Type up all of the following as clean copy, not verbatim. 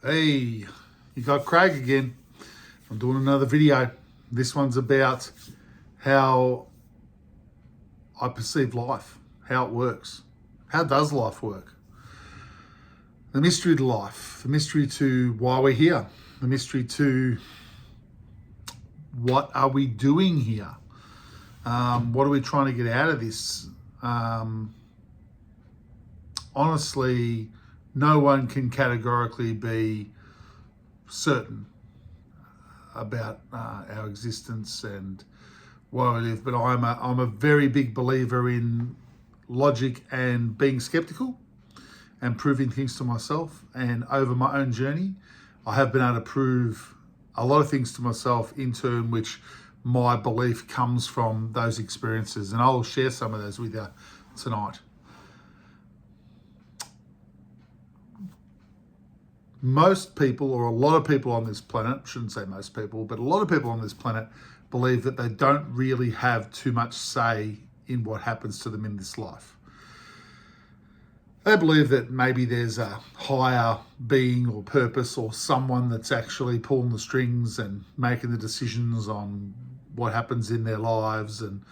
Hey, you got Craig again. I'm doing another video. This one's about how I perceive life, how it works. How does life work? The mystery to life, the mystery to why we're here, the mystery to what are we doing here? What are we trying to get out of this? Honestly, no one can categorically be certain about our existence and why we live, but I'm a very big believer in logic and being skeptical and proving things to myself. And over my own journey, I have been able to prove a lot of things to myself in turn, which my belief comes from those experiences. And I'll share some of those with you tonight. Most people, or a lot of people on this planet, shouldn't say most people, but a lot of people on this planet believe that they don't really have too much say in what happens to them in this life. They believe that maybe there's a higher being or purpose or someone that's actually pulling the strings and making the decisions on what happens in their lives, and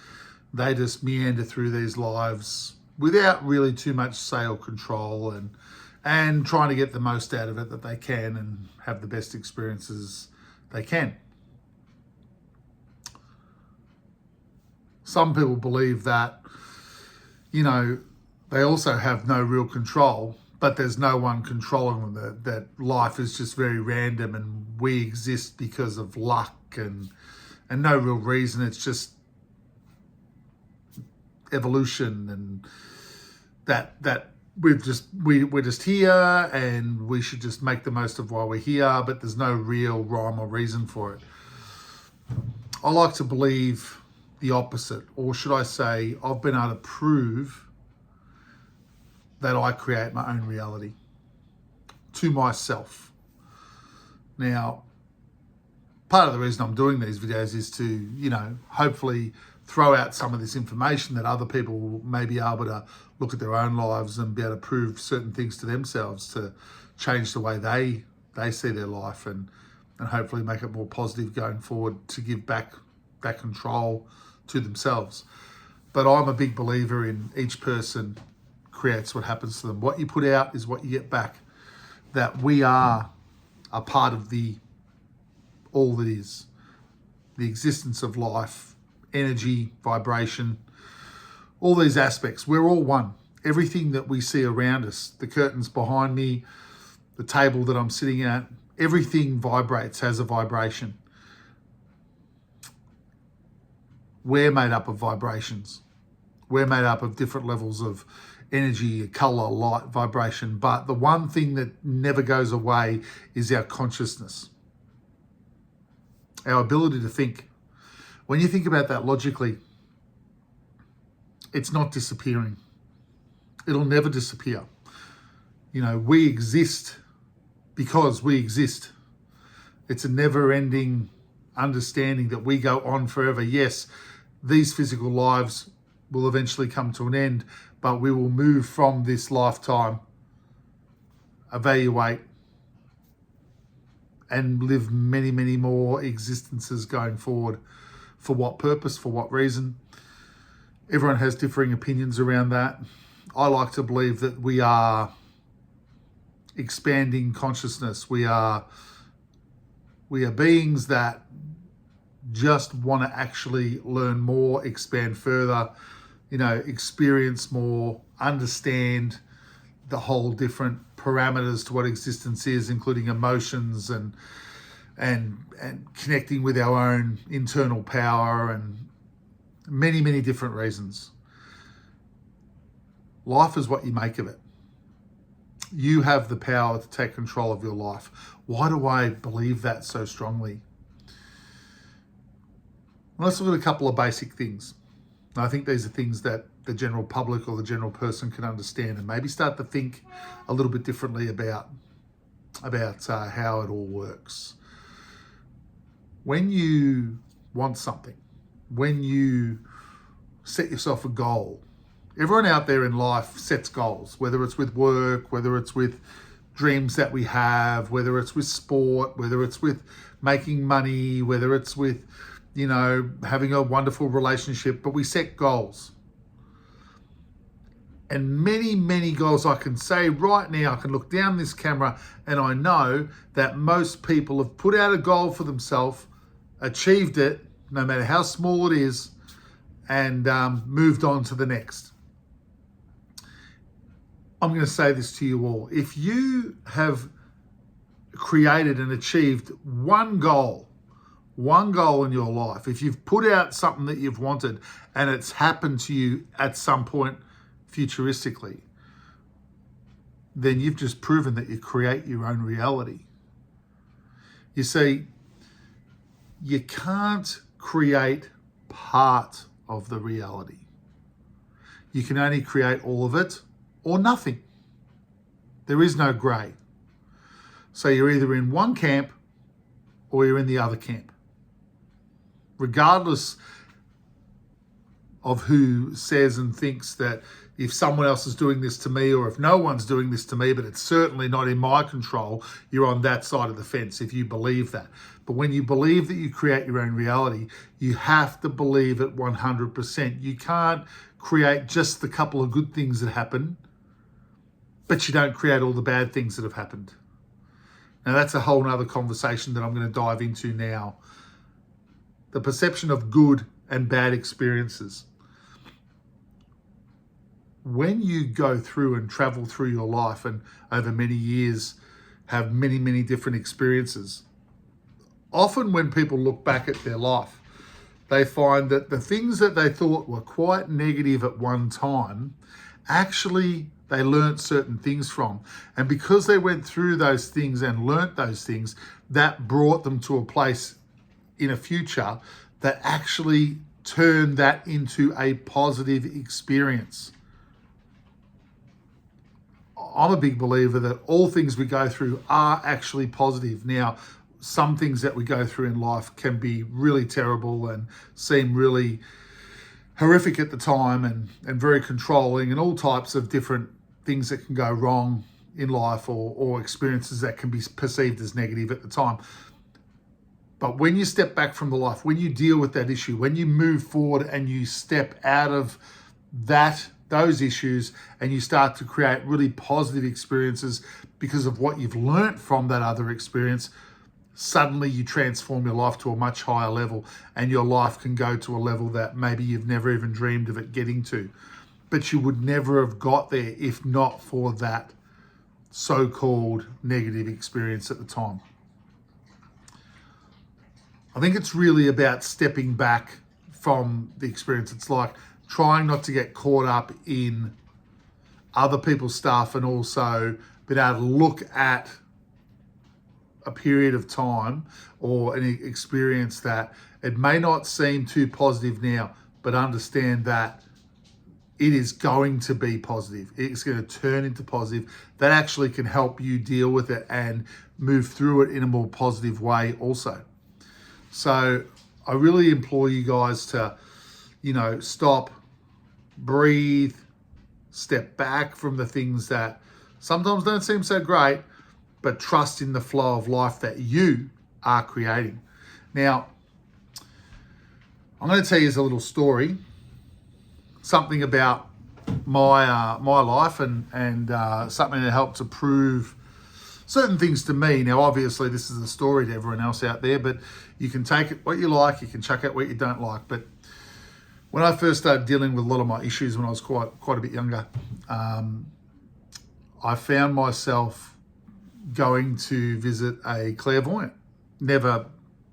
they just meander through these lives without really too much say or control, and trying to get the most out of it that they can and have the best experiences they can. Some people believe that, they also have no real control, but there's no one controlling them, that life is just very random and we exist because of luck and no real reason. It's just evolution, and that we're just here and we should just make the most of why we're here, but there's no real rhyme or reason for it. I like to believe the opposite, or should I say, I've been able to prove that I create my own reality to myself. Now, part of the reason I'm doing these videos is to, hopefully throw out some of this information that other people may be able to look at their own lives and be able to prove certain things to themselves to change the way they see their life, and hopefully make it more positive going forward, to give back that control to themselves. But I'm a big believer in each person creates what happens to them. What you put out is what you get back. That we are a part of all that is, the existence of life, energy, vibration, all these aspects. We're all one. Everything that we see around us, the curtains behind me, the table that I'm sitting at, everything vibrates, has a vibration. We're made up of vibrations. We're made up of different levels of energy, color, light, vibration. But the one thing that never goes away is our consciousness, our ability to think. When you think about that logically, it's not disappearing. It'll never disappear. We exist because we exist. It's a never-ending understanding that we go on forever. Yes, these physical lives will eventually come to an end, but we will move from this lifetime, evaluate, and live many, many more existences going forward. For what purpose? For what reason? Everyone has differing opinions around that. I like to believe that we are expanding consciousness. We are beings that just want to actually learn more, expand further, experience more, understand the whole different parameters to what existence is, including emotions and connecting with our own internal power, and many, many different reasons. Life is what you make of it. You have the power to take control of your life. Why do I believe that so strongly? Well, let's look at a couple of basic things. I think these are things that the general public or the general person can understand and maybe start to think a little bit differently about how it all works. When you want something, when you set yourself a goal, everyone out there in life sets goals, whether it's with work, whether it's with dreams that we have, whether it's with sport, whether it's with making money, whether it's with, having a wonderful relationship, but we set goals. And many, many goals, I can say right now, I can look down this camera and I know that most people have put out a goal for themselves, achieved it, no matter how small it is, and moved on to the next. I'm going to say this to you all. If you have created and achieved one goal in your life, if you've put out something that you've wanted and it's happened to you at some point futuristically, then you've just proven that you create your own reality. You see, you can't create part of the reality. You can only create all of it or nothing. There is no grey. So you're either in one camp or you're in the other camp. Regardless of who says and thinks that if someone else is doing this to me or if no one's doing this to me, but it's certainly not in my control, you're on that side of the fence if you believe that. But when you believe that you create your own reality, you have to believe it 100%. You can't create just the couple of good things that happen, but you don't create all the bad things that have happened. Now, that's a whole nother conversation that I'm going to dive into now. The perception of good and bad experiences. When you go through and travel through your life and over many years have many, many different experiences, often when people look back at their life, they find that the things that they thought were quite negative at one time, actually they learnt certain things from. And because they went through those things and learnt those things, that brought them to a place in a future that actually turned that into a positive experience. I'm a big believer that all things we go through are actually positive. Now, some things that we go through in life can be really terrible and seem really horrific at the time and very controlling, and all types of different things that can go wrong in life or experiences that can be perceived as negative at the time. But when you step back from the life, when you deal with that issue, when you move forward and you step out of those issues and you start to create really positive experiences because of what you've learnt from that other experience, suddenly you transform your life to a much higher level, and your life can go to a level that maybe you've never even dreamed of it getting to. But you would never have got there if not for that so-called negative experience at the time. I think it's really about stepping back from the experience. It's like trying not to get caught up in other people's stuff, and also being able to look at a period of time or an experience that it may not seem too positive now, but understand that it is going to be positive. It's going to turn into positive. That actually can help you deal with it and move through it in a more positive way also. So I really implore you guys to, stop, breathe, step back from the things that sometimes don't seem so great, but trust in the flow of life that you are creating. Now, I'm going to tell you a little story, something about my life and something that helped to prove certain things to me. Now, obviously, this is a story to everyone else out there, but you can take it what you like, you can chuck out what you don't like. But when I first started dealing with a lot of my issues when I was quite a bit younger, I found myself going to visit a clairvoyant. Never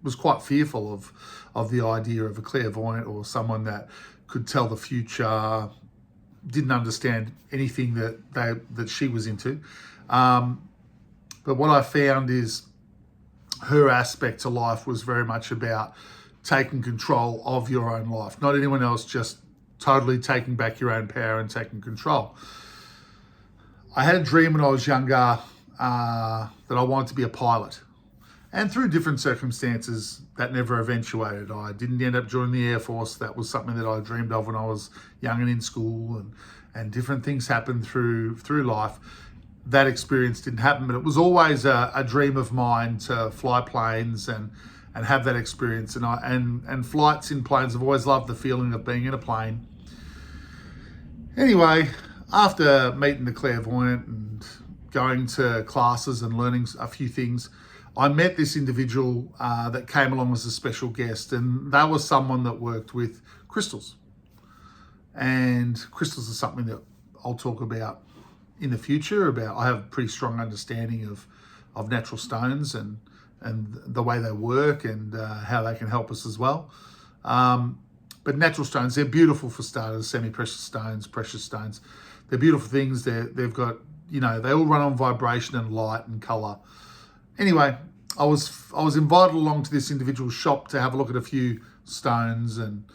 was quite fearful of the idea of a clairvoyant or someone that could tell the future. Didn't understand anything that she was into. But what I found is her aspect to life was very much about taking control of your own life, not anyone else, just totally taking back your own power and taking control. I had a dream when I was younger that I wanted to be a pilot. And through different circumstances, that never eventuated. I didn't end up joining the Air Force. That was something that I dreamed of when I was young and in school, and different things happened through life. that experience didn't happen, but it was always a dream of mine to fly planes and have that experience. And flights in planes, I've always loved the feeling of being in a plane. Anyway, after meeting the clairvoyant and going to classes and learning a few things, I met this individual that came along as a special guest, and that was someone that worked with crystals. And crystals are something that I'll talk about in the future. I have a pretty strong understanding of natural stones and the way they work and how they can help us as well. But natural stones, they're beautiful for starters. Semi-precious stones, precious stones, they're beautiful things. They've got, they all run on vibration and light and color. Anyway, I was invited along to this individual's shop to have a look at a few stones and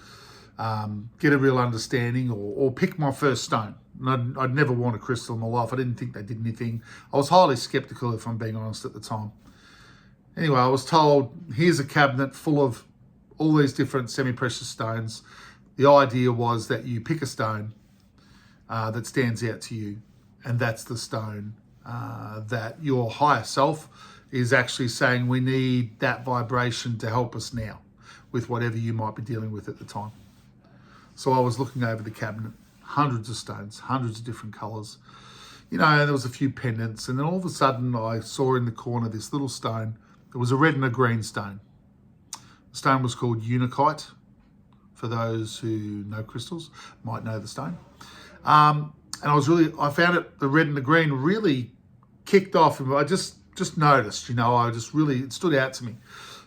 get a real understanding or pick my first stone. And I'd never worn a crystal in my life. I didn't think they did anything. I was highly skeptical, if I'm being honest, at the time. Anyway, I was told, here's a cabinet full of all these different semi-precious stones. The idea was that you pick a stone that stands out to you, and that's the stone that your higher self is actually saying, we need that vibration to help us now with whatever you might be dealing with at the time. So I was looking over the cabinet, hundreds of stones, hundreds of different colors. There was a few pendants, and then all of a sudden I saw in the corner this little stone. It was a red and a green stone. The stone was called Unakite. For those who know crystals, might know the stone. And I found it, the red and the green really kicked off. I just noticed, it stood out to me.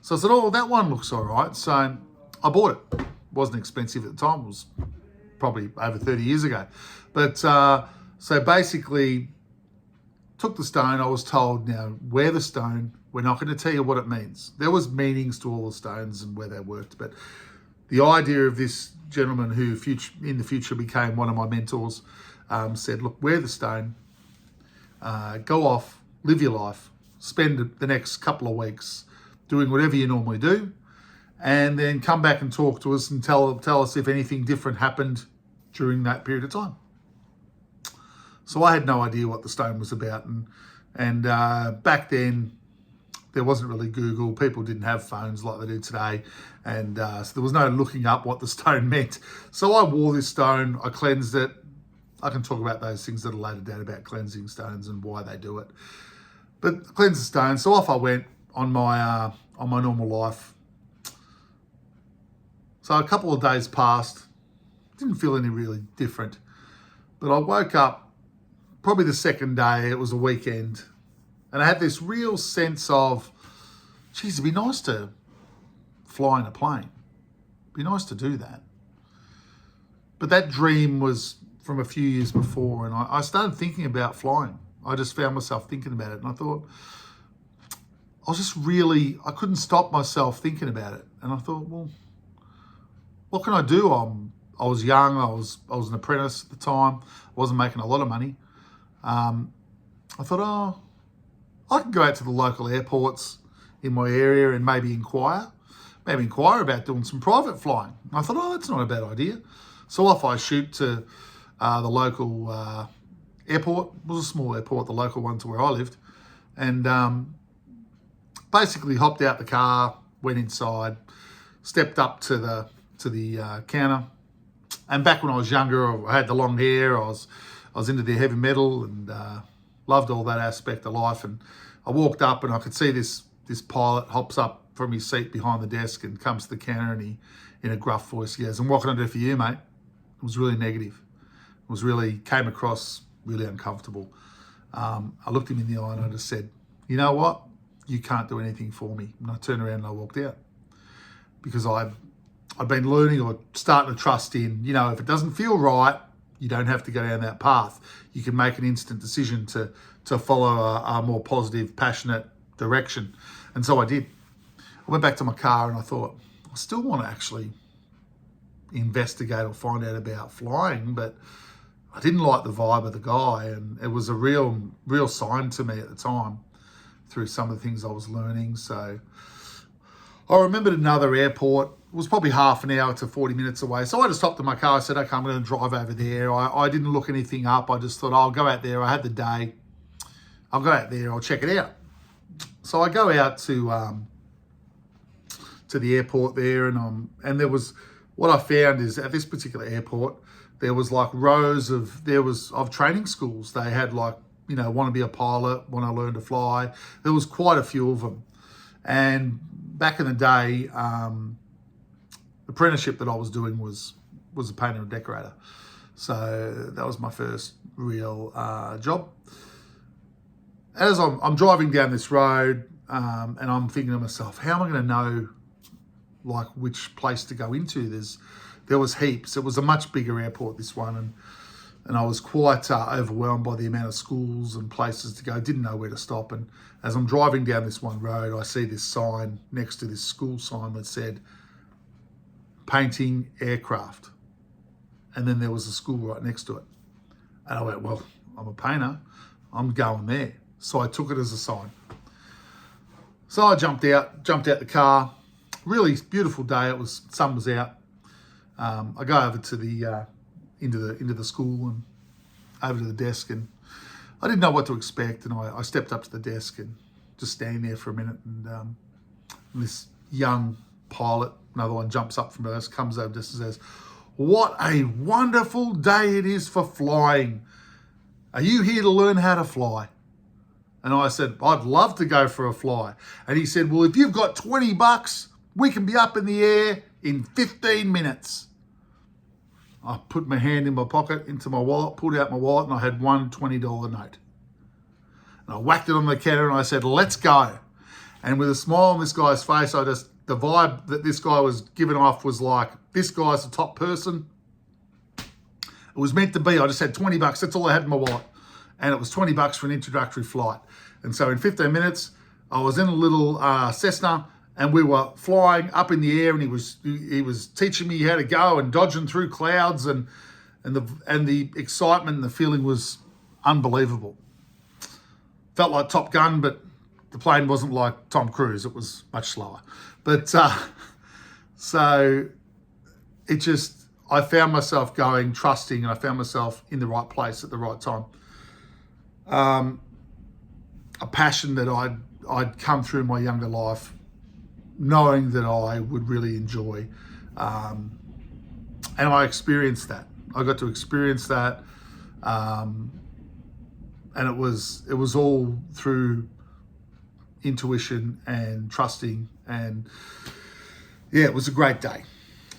So I said, oh, that one looks all right. So I bought it. It wasn't expensive at the time. It was probably over 30 years ago. But so basically took the stone. I was told, now wear the stone. We're not going to tell you what it means. There was meanings to all the stones and where they worked. But the idea of this gentleman who in the future became one of my mentors said, look, wear the stone, go off, live your life, spend the next couple of weeks doing whatever you normally do, and then come back and talk to us and tell us if anything different happened during that period of time. So I had no idea what the stone was about. And back then, there wasn't really Google. People didn't have phones like they do today. And so there was no looking up what the stone meant. So I wore this stone. I cleansed it. I can talk about those things at a later date about cleansing stones and why they do it. But cleanse the stone. So off I went on my normal life. So a couple of days passed. Didn't feel any really different. But I woke up probably the second day. It was a weekend. And I had this real sense of, geez, it'd be nice to fly in a plane. It'd be nice to do that. But that dream was from a few years before, and I started thinking about flying. I just found myself thinking about it, and I thought, I couldn't stop myself thinking about it. And I thought, well, what can I do? I was young, I was an apprentice at the time, I wasn't making a lot of money. I thought, I can go out to the local airports in my area and maybe inquire about doing some private flying. And I thought, that's not a bad idea. So off I shoot to the local airport. It was a small airport, the local one to where I lived. And basically hopped out the car, went inside, stepped up to the counter. And back when I was younger, I had the long hair, I was into the heavy metal and loved all that aspect of life. And I walked up and I could see this pilot hops up from his seat behind the desk and comes to the counter, and he, in a gruff voice, he goes, "And what can I do for you, mate?" It was really negative. Came across really uncomfortable. I looked him in the eye and I just said, "You know what? You can't do anything for me." And I turned around and I walked out, because I've been learning or starting to trust in, if it doesn't feel right, you don't have to go down that path. You can make an instant decision to follow a more positive, passionate direction. And so I did. I went back to my car and I thought, I still want to actually investigate or find out about flying, but I didn't like the vibe of the guy, and it was a real sign to me at the time through some of the things I was learning. So I remembered another airport. It was probably half an hour to 40 minutes away. So I just hopped in my car. I said, okay, I'm going to drive over there. I didn't look anything up. I just thought, I'll go out there. I had the day. I'll go out there, I'll check it out. So I go out to the airport there, and there was, what I found is at this particular airport, there was like rows of training schools. They had like, want to be a pilot, want to learn to fly. There was quite a few of them. And back in the day, the apprenticeship that I was doing was a painter and decorator. So that was my first real job. As I'm driving down this road, and I'm thinking to myself, how am I going to know like which place to go into? There was heaps. It was a much bigger airport, this one, and I was quite overwhelmed by the amount of schools and places to go. Didn't know where to stop. And as I'm driving down this one road, I see this sign next to this school sign that said painting aircraft. And then there was a school right next to it. And I went, well, I'm a painter, I'm going there. So I took it as a sign. So I jumped out the car. Really beautiful day. Sun was out. I go over to the into the school and over to the desk, and I didn't know what to expect. And I stepped up to the desk and just standing there for a minute. And this young pilot, another one, jumps up from us, comes over just and says, "What a wonderful day it is for flying. Are you here to learn how to fly?" And I said, "I'd love to go for a fly." And he said, "Well, if you've got $20, we can be up in the air in 15 minutes. I put my hand in my pocket, into my wallet, pulled out my wallet, and I had one $20 note. And I whacked it on the counter and I said, "Let's go." And with a smile on this guy's face, the vibe that this guy was giving off was like, this guy's the top person. It was meant to be. I just had $20. That's all I had in my wallet. And it was $20 for an introductory flight. And so in 15 minutes, I was in a little Cessna, and we were flying up in the air, and he was teaching me how to go and dodging through clouds, and the excitement and the feeling was unbelievable. Felt like Top Gun, but the plane wasn't like Tom Cruise. It was much slower. But so it just, I found myself going, trusting, and I found myself in the right place at the right time. A passion that I'd come through my younger life, knowing that I would really enjoy. And I experienced that. I got to experience that. And it was all through intuition and trusting. And yeah, it was a great day.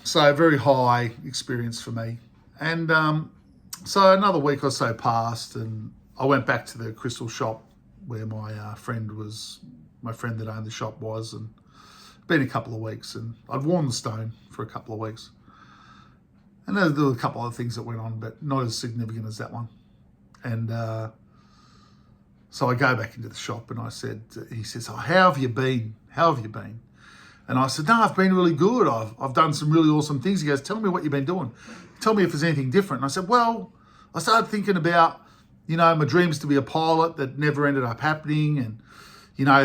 So a very high experience for me. And so another week or so passed, and I went back to the crystal shop where my friend that owned the shop was, and been a couple of weeks, and I'd worn the stone for a couple of weeks. And there were a couple of things that went on, but not as significant as that one. And so I go back into the shop, and he says, "Oh, how have you been? How have you been?" And I said, "No, I've been really good. I've done some really awesome things." He goes, "Tell me what you've been doing. Tell me if there's anything different." And I said, "Well, I started thinking about, my dreams to be a pilot that never ended up happening, and,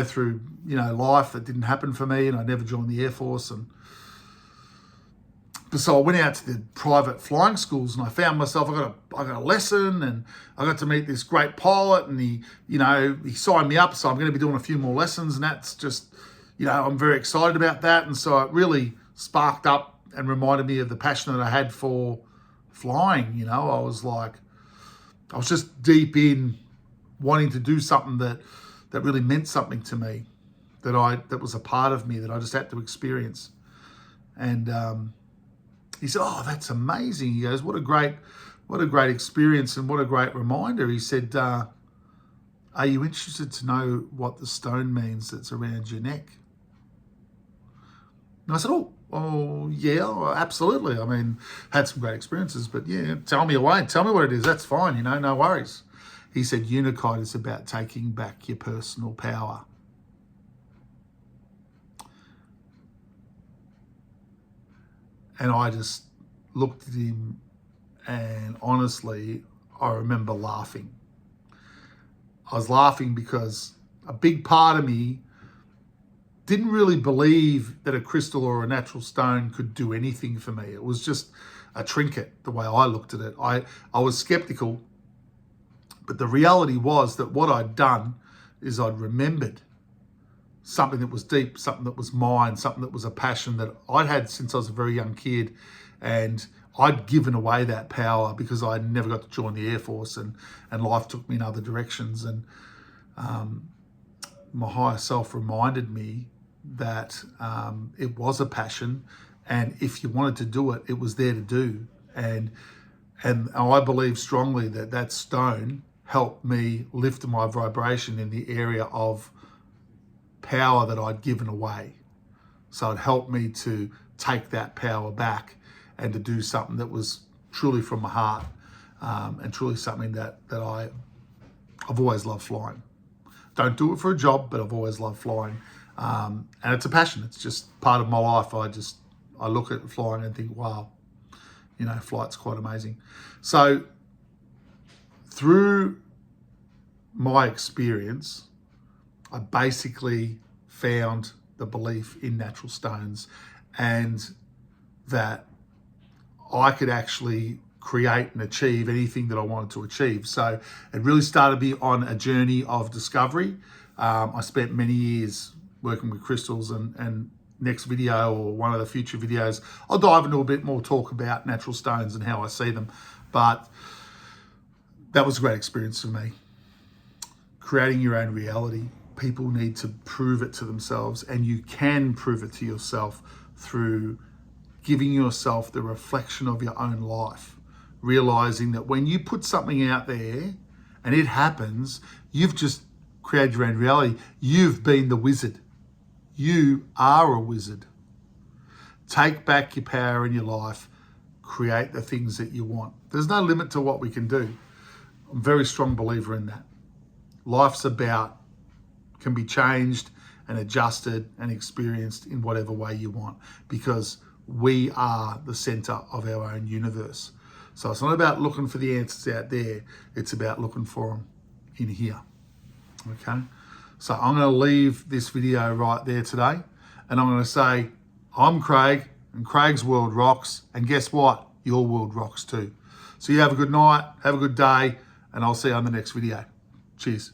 through, life that didn't happen for me, and I never joined the Air Force. And so I went out to the private flying schools, and I found myself, I got a lesson, and I got to meet this great pilot, and he signed me up, so I'm going to be doing a few more lessons, and that's just, I'm very excited about that." And so it really sparked up and reminded me of the passion that I had for flying. I was just deep in wanting to do something that really meant something to me, that was a part of me that I just had to experience. And he said, "Oh, that's amazing." He goes, what a great experience, and what a great reminder." He said, "Are you interested to know what the stone means that's around your neck?" And I said, Oh, yeah, absolutely. I mean, had some great experiences, but yeah, tell me away. Tell me what it is. That's fine, no worries. He said, "Unicode is about taking back your personal power." And I just looked at him, and honestly, I remember laughing. I was laughing because a big part of me didn't really believe that a crystal or a natural stone could do anything for me. It was just a trinket, the way I looked at it. I was skeptical, But the reality was that what I'd done is I'd remembered something that was deep, something that was mine, something that was a passion that I'd had since I was a very young kid. And I'd given away that power because I never got to join the Air Force, and life took me in other directions. And my higher self reminded me that it was a passion, and if you wanted to do it, it was there to do. And I believe strongly that that stone helped me lift my vibration in the area of power that I'd given away. So it helped me to take that power back and to do something that was truly from my heart, and truly something that I've always loved flying. Don't do it for a job, but I've always loved flying. And it's a passion. It's just part of my life. I look at flying and think, wow, flight's quite amazing. So through my experience, I basically found the belief in natural stones, and that I could actually create and achieve anything that I wanted to achieve. So it really started me on a journey of discovery. I spent many years working with crystals, and next video or one of the future videos, I'll dive into a bit more talk about natural stones and how I see them. But that was a great experience for me. Creating your own reality. People need to prove it to themselves, and you can prove it to yourself through giving yourself the reflection of your own life. Realizing that when you put something out there and it happens, you've just created your own reality. You've been the wizard. You are a wizard. Take back your power in your life. Create the things that you want. There's no limit to what we can do. I'm a very strong believer in that. Life's can be changed and adjusted and experienced in whatever way you want, because we are the center of our own universe. So it's not about looking for the answers out there. It's about looking for them in here. Okay. So I'm going to leave this video right there today, and I'm going to say, I'm Craig, and Craig's World rocks. And guess what? Your world rocks too. So you have a good night, have a good day, and I'll see you on the next video. Cheers.